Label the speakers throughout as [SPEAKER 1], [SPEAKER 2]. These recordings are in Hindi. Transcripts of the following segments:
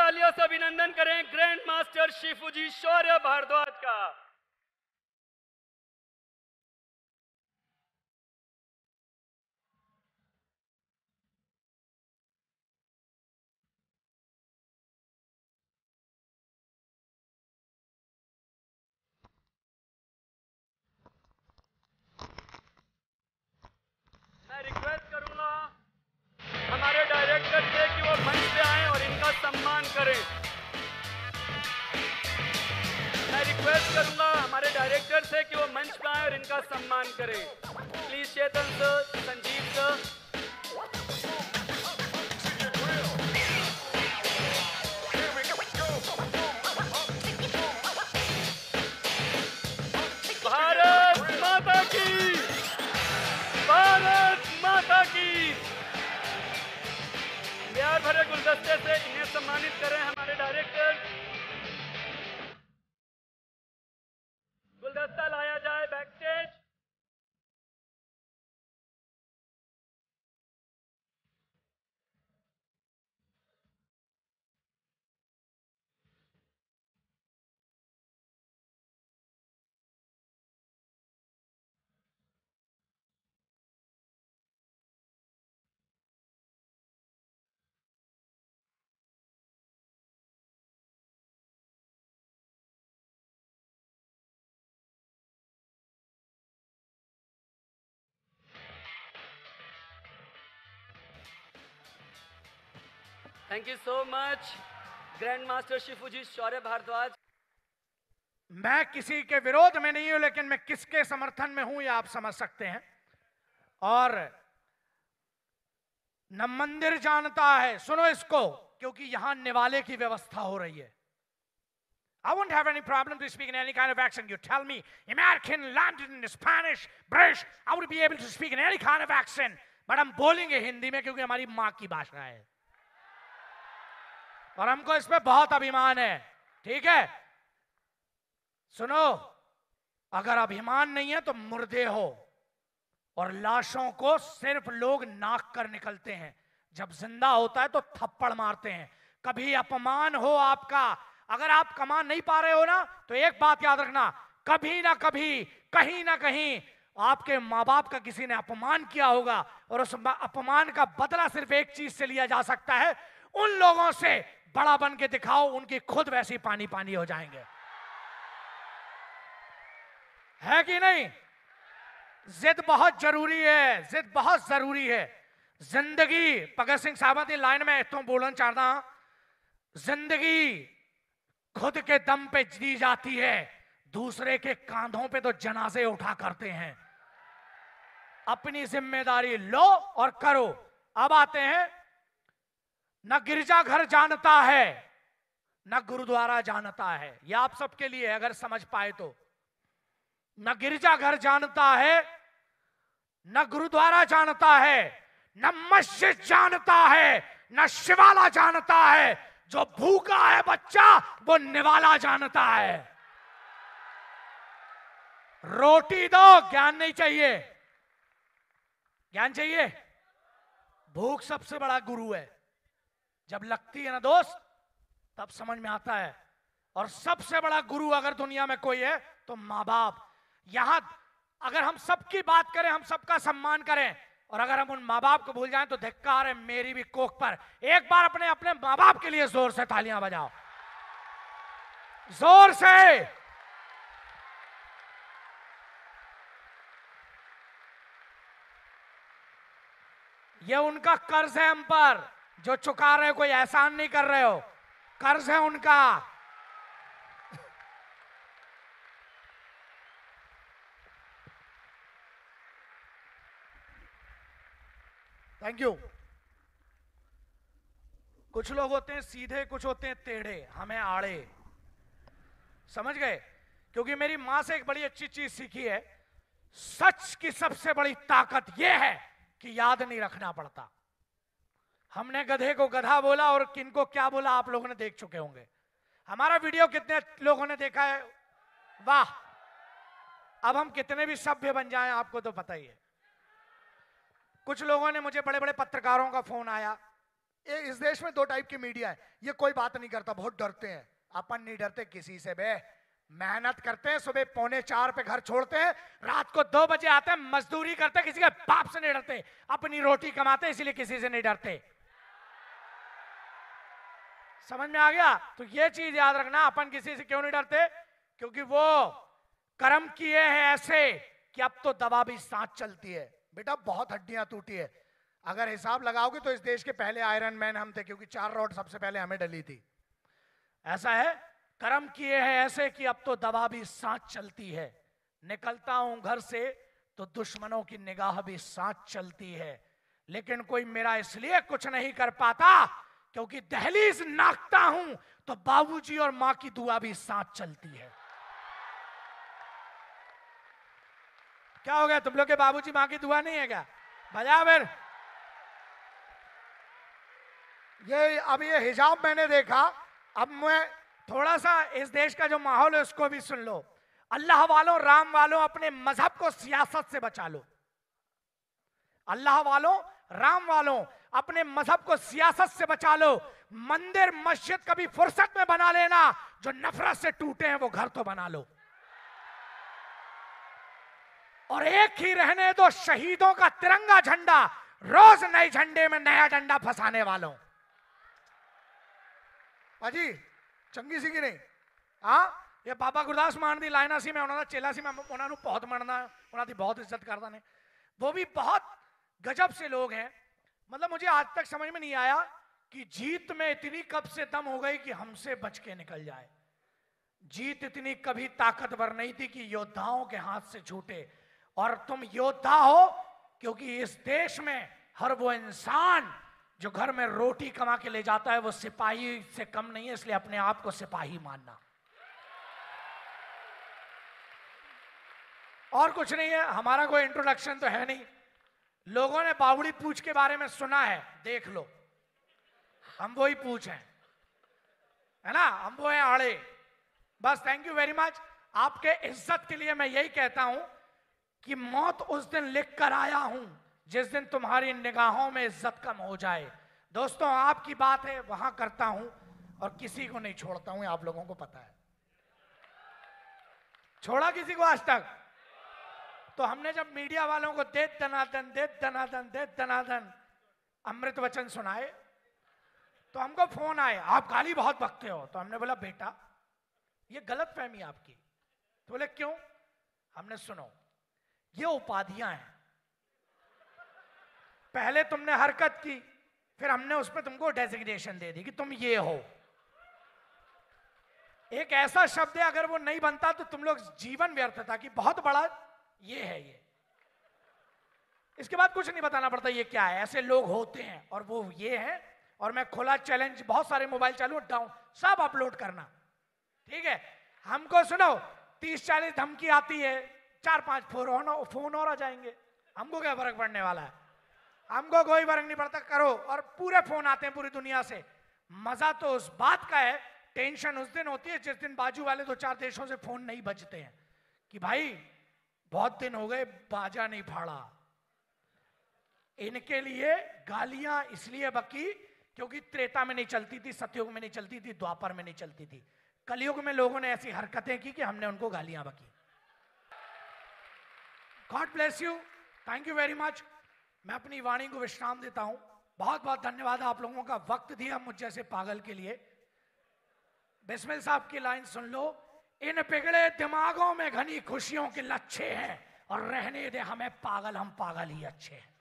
[SPEAKER 1] तालियों से अभिनंदन करें ग्रैंड मास्टर शिफूजी शौर्य भारद्वाज का। मैं रिक्वेस्ट करूंगा हमारे डायरेक्टर से कि वो मंच पे आएं और इनका सम्मान करें। मैं रिक्वेस्ट करूंगा हमारे डायरेक्टर से कि वो मंच पे आएं और इनका सम्मान करें। Please Chetan sir, Sanjeev sir. Bharat माता की, भारत माता की। प्यार भरे गुलदस्ते से इन्हें सम्मानित करें हमारे डायरेक्टर। गुलदस्ता लाया जाए back stage. Thank you so much grand master Shifuji Shaurya Bhardwaj.
[SPEAKER 2] मैं किसी के विरोध में नहीं हूं, लेकिन मैं किसके समर्थन में हूं ये आप समझ सकते हैं। और न मंदिर जानता है, सुनो इसको, क्योंकि यहां निवाले की व्यवस्था हो रही है। I won't have any problem to speak in any kind of accent. You tell me, American, London, Spanish, British, I would be able to speak in any kind of accent. But हम बोलेंगे हिंदी में क्योंकि हमारी माँ की भाषा है और हमको इस पे बहुत अभिमान है। ठीक है, सुनो, अगर अभिमान नहीं है तो मुर्दे हो, और लाशों को सिर्फ लोग नाक कर निकलते हैं, जब जिंदा होता है तो थप्पड़ मारते हैं। कभी अपमान हो आपका, अगर आप कमा नहीं पा रहे हो ना, तो एक बात याद रखना, कभी ना कभी कहीं ना कहीं आपके माँ बाप का किसी ने अपमान किया होगा, और उस अपमान का बदला सिर्फ एक चीज से लिया जा सकता है, उन लोगों से बड़ा बन के दिखाओ, उनकी खुद वैसी पानी पानी हो जाएंगे। है कि नहीं? जिद बहुत जरूरी है, जिद बहुत जरूरी है। जिंदगी, भगत सिंह साहब की लाइन में इतों बोलना चाहता हूं, जिंदगी खुद के दम पे जी जाती है, दूसरे के कांधों पे तो जनाजे उठा करते हैं। अपनी जिम्मेदारी लो और करो। अब आते हैं, न गिरजाघर जानता है न गुरुद्वारा जानता है। यह आप सबके लिए अगर समझ पाए तो, न गिरजाघर जानता है न गुरुद्वारा जानता है, न मस्जिद जानता है न शिवाला जानता है। जो भूखा है बच्चा वो निवाला जानता है। रोटी दो, ज्ञान नहीं चाहिए। ज्ञान चाहिए? भूख सबसे बड़ा गुरु है। जब लगती है ना दोस्त, तब समझ में आता है। और सबसे बड़ा गुरु अगर दुनिया में कोई है तो माँ बाप। यहां अगर हम सबकी बात करें, हम सबका सम्मान करें, और अगर हम उन माँ बाप को भूल जाएं तो धिक्कार है मेरी भी कोख पर। एक बार अपने अपने माँ बाप के लिए जोर से तालियां बजाओ, जोर से। ये उनका कर्ज है हम पर, जो चुका रहे हो, कोई एहसान नहीं कर रहे हो, कर्ज है उनका। Thank you. कुछ लोग होते हैं सीधे, कुछ होते हैं टेढ़े, हमें आड़े। समझ गए? क्योंकि मेरी मां से एक बड़ी अच्छी चीज सीखी है, सच की सबसे बड़ी ताकत यह है कि याद नहीं रखना पड़ता। हमने गधे को गधा बोला और किनको क्या बोला आप लोगों ने देख चुके होंगे। हमारा वीडियो कितने लोगों ने देखा है? वाह। अब हम कितने भी सभ्य बन जाएं आपको तो पता ही है। कुछ लोगों ने, मुझे बड़े बड़े पत्रकारों का फोन आया, इस देश में 2 टाइप की मीडिया है। ये कोई बात नहीं करता, बहुत डरते हैं। अपन नहीं डरते किसी से बे, मेहनत करते हैं, सुबह 3:45 पे घर छोड़ते हैं, रात को 2 बजे आते हैं, मजदूरी करते हैं, किसी के बाप से नहीं डरते, अपनी रोटी कमाते हैं, इसलिए किसी से नहीं डरते। समझ में आ गया? तो ये चीज याद रखना, अपन किसी से क्यों नहीं डरते? क्योंकि वो कर्म किए हैं ऐसे कि अब तो दवा भी साथ चलती है। बेटा बहुत हड्डियां टूटी है, अगर हिसाब लगाओगे तो इस देश के पहले आयरन मैन हम थे, क्योंकि 4 रॉड सबसे पहले हमें डली थी। ऐसा है, कर्म किए हैं ऐसे कि अब तो दवा भी साथ चलती है। निकलता हूं घर से तो दुश्मनों की निगाह भी साथ चलती है, लेकिन कोई मेरा इसलिए कुछ नहीं कर पाता क्योंकि दहलीज नाकता हूं तो बाबूजी और मां की दुआ भी साथ चलती है। क्या हो गया, तुम लोग के बाबूजी मां की दुआ नहीं है क्या? बजा फिर। अब ये हिजाब मैंने देखा, अब मैं थोड़ा सा इस देश का जो माहौल है उसको भी सुन लो। अल्लाह वालों, राम वालों, अपने मजहब को सियासत से बचा लो। अल्लाह वालों, राम वालों, अपने मजहब को सियासत से बचा लो। मंदिर मस्जिद कभी फुर्सत में बना लेना, जो नफरत से टूटे हैं वो घर तो बना लो। और एक ही रहने दो शहीदों का तिरंगा झंडा, रोज नए झंडे में नया झंडा फंसाने वालों। अजी चंगी सी कि नहीं? हाँ, ये बाबा गुरदास मान दी लाइना सी, मैं उन्होंने चेला सी, मैं उन्होंने बहुत मनना, उन्होंने बहुत इज्जत करता ने। वो भी बहुत गजब से लोग हैं। मतलब मुझे आज तक समझ में नहीं आया कि जीत में इतनी कब से दम हो गई कि हमसे बच के निकल जाए। जीत इतनी कभी ताकतवर नहीं थी कि योद्धाओं के हाथ से छूटे। और तुम योद्धा हो क्योंकि इस देश में हर वो इंसान जो घर में रोटी कमा के ले जाता है वो सिपाही से कम नहीं है, इसलिए अपने आप को सिपाही मानना। और कुछ नहीं है, हमारा कोई इंट्रोडक्शन तो है नहीं। लोगों ने बावड़ी पूछ के बारे में सुना है, देख लो, हम वो ही पूछ हैं, है ना, हम वो हैं आड़े। बस थैंक यू वेरी मच। आपके इज्जत के लिए मैं यही कहता हूं कि मौत उस दिन लिख कर आया हूं जिस दिन तुम्हारी निगाहों में इज्जत कम हो जाए। दोस्तों आपकी बात है वहां करता हूं और किसी को नहीं छोड़ता हूं, आप लोगों को पता है। छोड़ा किसी को आज तक? तो हमने जब मीडिया वालों को दे दनादन दे दनादन दे दनादन अमृत वचन सुनाए तो हमको फोन आए, आप गाली बहुत बकते हो। तो हमने बोला बेटा ये गलत फहमी आपकी। तो बोले क्यों? हमने सुनो, ये उपाधियां हैं, पहले तुमने हरकत की, फिर हमने उसमें तुमको डेजिग्नेशन दे दी कि तुम ये हो। एक ऐसा शब्द है अगर वो नहीं बनता तो तुम लोग जीवन व्यर्थ था कि बहुत बड़ा ये है ये। इसके बाद कुछ नहीं बताना पड़ता ये क्या है, ऐसे लोग होते हैं और वो ये है। और मैं खुला चैलेंज, बहुत सारे मोबाइल चालू डाउन सब अपलोड करना, ठीक है? हमको सुनो 30-40 धमकी आती है, 4-5 फोन और आ जाएंगे, हमको क्या फर्क पड़ने वाला है? हमको कोई फर्क नहीं पड़ता, करो। और पूरे फोन आते हैं पूरी दुनिया से। मजा तो उस बात का है, टेंशन उस दिन होती है जिस दिन बाजू वाले 2-4 देशों से फोन नहीं बजते हैं कि भाई बहुत दिन हो गए बाजा नहीं फाड़ा। इनके लिए गालियां इसलिए बकी क्योंकि त्रेता में नहीं चलती थी, सतयुग में नहीं चलती थी, द्वापर में नहीं चलती थी। कलयुग में लोगों ने ऐसी हरकतें की कि हमने उनको गालियां बकी। God bless you, thank you very much. मैं अपनी वाणी को विश्राम देता हूं। बहुत बहुत धन्यवाद आप लोगों का वक्त दिया मुझ जैसे पागल के लिए। बिस्मिल साहब की लाइन सुन लो, इन पिघले दिमागों में घनी खुशियों के लच्छे हैं और रहने दे हमें पागल, हम पागल ही अच्छे हैं।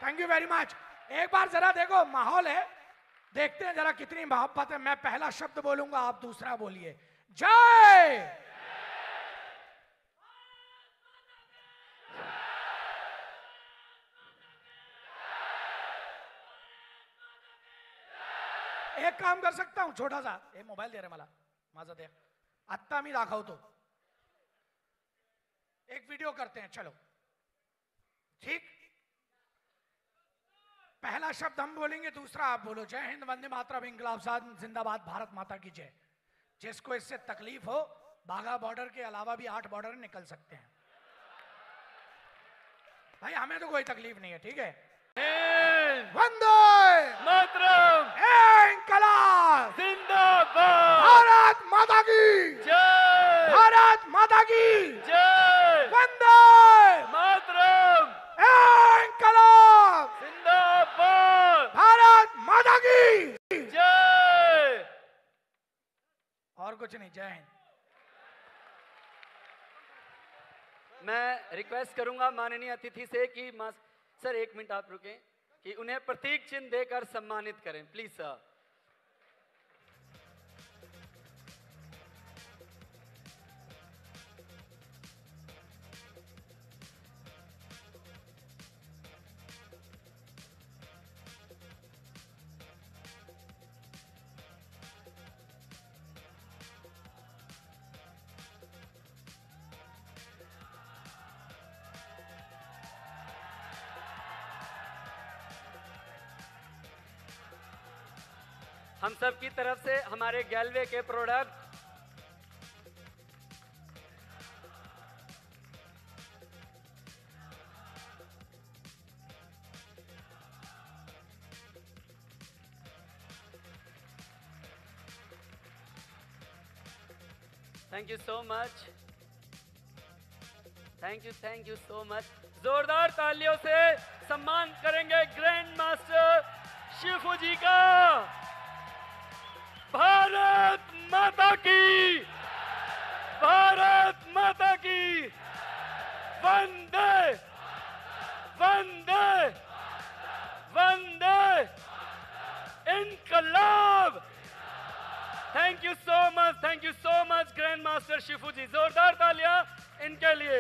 [SPEAKER 2] Thank you very much. एक बार जरा देखो माहौल है, देखते हैं जरा कितनी मोहब्बत है। मैं पहला शब्द बोलूंगा, आप दूसरा बोलिए। जय। एक काम कर सकता हूं छोटा सा, ये मोबाइल दे रहे मला माझा दे, आत्ता मी दाखवतो, एक वीडियो करते हैं, चलो ठीक? पहला शब्द हम बोलेंगे, दूसरा आप बोलो। जय हिंद, वंदे मातरम, इंकलाब जिंदाबाद, भारत माता की जय। जिसको इससे तकलीफ हो, बाघा बॉर्डर के अलावा भी 8 बॉर्डर निकल सकते हैं भाई, हमें तो कोई तकलीफ नहीं है, ठीक है? वंदे
[SPEAKER 1] मातरम,
[SPEAKER 2] इंकलाब,
[SPEAKER 1] जिंदाबाद,
[SPEAKER 2] भारत माता की
[SPEAKER 1] जय,
[SPEAKER 2] भारत माता की
[SPEAKER 1] जय,
[SPEAKER 2] वंदे
[SPEAKER 1] मातरम,
[SPEAKER 2] इंकलाब,
[SPEAKER 1] जिंदाबाद,
[SPEAKER 2] भारत माता की
[SPEAKER 1] जय।
[SPEAKER 2] और कुछ नहीं, जय हिंद।
[SPEAKER 1] मैं रिक्वेस्ट करूंगा माननीय अतिथि से कि सर 1 मिनट आप रुकें, कि उन्हें प्रतीक चिन्ह देकर सम्मानित करें, प्लीज सर। हम सब की तरफ से हमारे गैलवे के product thank you so much, thank you so much. जोरदार तालियों से सम्मान करेंगे ग्रैंड मास्टर शिफू जी का। भारत माता की, भारत माता की, वंदे वंदे वंदे इनकलाब। Thank you so much grand master Shifu ji. जोरदार तालियां इनके लिए।